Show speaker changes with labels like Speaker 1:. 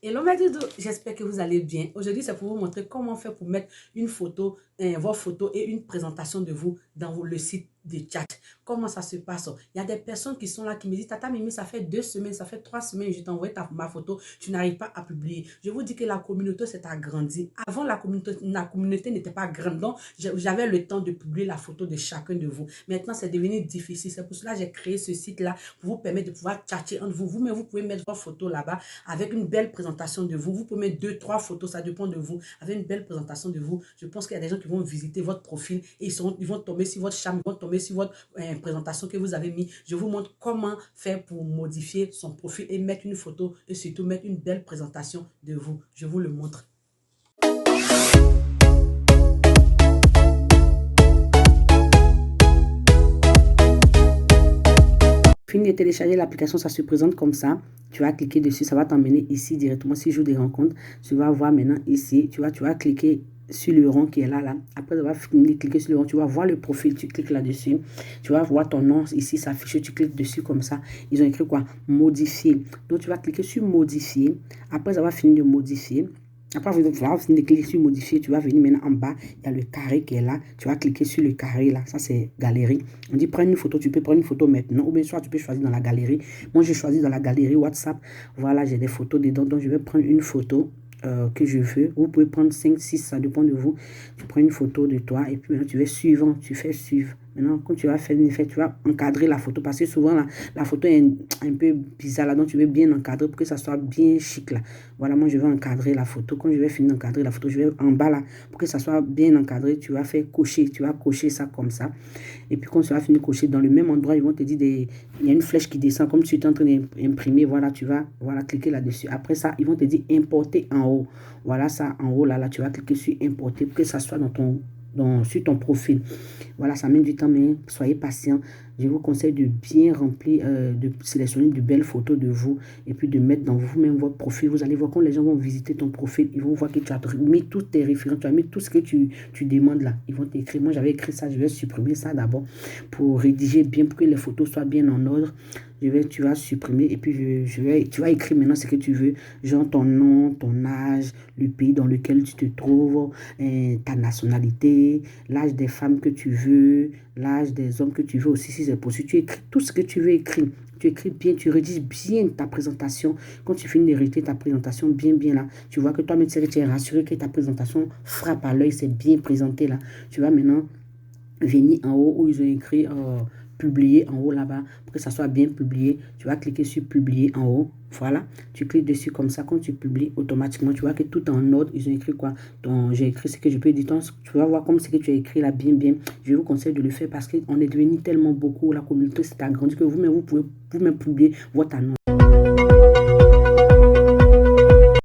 Speaker 1: Hello mes doudous, j'espère que vous allez bien. Aujourd'hui, c'est pour vous montrer comment faire pour mettre une photo, vos photos et une présentation de vous dans le site de chat. Comment ça se passe? Il y a des personnes qui sont là qui me disent, Tata Mimi, ça fait 2 semaines, ça fait 3 semaines, je t'ai envoyé ma photo, tu n'arrives pas à publier. Je vous dis que la communauté s'est agrandie. Avant, la communauté n'était pas grande, donc j'avais le temps de publier la photo de chacun de vous. Maintenant, c'est devenu difficile. C'est pour cela que j'ai créé ce site-là pour vous permettre de pouvoir chatter entre vous. Vous-même, vous pouvez mettre vos photos là-bas avec une belle présentation de vous. Vous pouvez mettre 2, 3 photos, ça dépend de vous. Avec une belle présentation de vous, je pense qu'il y a des gens qui vont visiter votre profil et ils vont tomber sur votre charme, ils vont tomber sur votre présentation que vous avez mis. Je vous montre comment faire pour modifier son profil et mettre une photo et surtout mettre une belle présentation de vous. Je vous le montre. Fini de télécharger l'application, ça se présente comme ça. Tu vas cliquer dessus, ça va t'emmener ici directement. Si je joue des rencontres, tu vas voir maintenant ici. Tu vas cliquer sur le rond qui est là. Après avoir fini de cliquer sur le rond, tu vas voir le profil. Tu cliques là-dessus. Tu vas voir ton nom ici s'afficher. Tu cliques dessus comme ça. Ils ont écrit quoi? Modifier. Donc, tu vas cliquer sur modifier. Après avoir fini de modifier, après, vous allez finir de cliquer sur modifier. Tu vas venir maintenant en bas. Il y a le carré qui est là. Tu vas cliquer sur le carré là. Ça, c'est galerie. On dit prends une photo. Tu peux prendre une photo maintenant. Ou bien soit tu peux choisir dans la galerie. Moi, j'ai choisi dans la galerie WhatsApp. Voilà, j'ai des photos dedans. Donc, je vais prendre une photo que je veux. Vous pouvez prendre 5, 6. Ça dépend de vous. Tu prends une photo de toi. Et puis maintenant, tu fais suivant. Tu fais suivre. Maintenant, quand tu vas faire un effet, tu vas encadrer la photo. Parce que souvent, la photo est un peu bizarre là. Donc, tu veux bien encadrer pour que ça soit bien chic là. Voilà, moi, je vais encadrer la photo. Quand je vais finir d'encadrer la photo, je vais en bas là. Pour que ça soit bien encadré, tu vas faire cocher. Tu vas cocher ça comme ça. Et puis, quand tu vas finir de cocher, dans le même endroit, ils vont te dire, il y a une flèche qui descend. Comme tu es en train d'imprimer, voilà, tu vas cliquer là-dessus. Après ça, ils vont te dire importer en haut. Voilà, ça en haut là, tu vas cliquer sur importer pour que ça soit sur ton profil. Voilà, ça met du temps, mais soyez patient. Je vous conseille de bien remplir, de sélectionner de belles photos de vous et puis de mettre dans vous-même votre profil. Vous allez voir quand les gens vont visiter ton profil, ils vont voir que tu as mis tous tes références, tu as mis tout ce que tu demandes là. Ils vont t'écrire. Moi, j'avais écrit ça, je vais supprimer ça d'abord pour rédiger bien, pour que les photos soient bien en ordre. Tu vas supprimer et puis tu vas écrire maintenant ce que tu veux, genre ton nom, ton âge, le pays dans lequel tu te trouves, ta nationalité, l'âge des femmes que tu veux, l'âge des hommes que tu veux aussi, si c'est possible. Tu écris tout ce que tu veux écrire. Tu écris bien, tu rédiges bien ta présentation. Quand tu finis de rédiger ta présentation bien là, tu vois que toi-même, tu es rassuré que ta présentation frappe à l'œil, c'est bien présenté là. Tu vas maintenant venir en haut où ils ont écrit publier en haut là-bas pour que ça soit bien publié. Tu vas cliquer sur publier en haut. Voilà, tu cliques dessus comme ça. Quand tu publies, automatiquement, tu vois que tout est en ordre. Ils ont écrit quoi? J'ai écrit ce que je peux dire. Tu vas voir comme ce que tu as écrit là, bien. Je vous conseille de le faire parce qu'on est devenu tellement beaucoup. La communauté s'est agrandie que vous-même, vous pouvez vous-même publier votre annonce.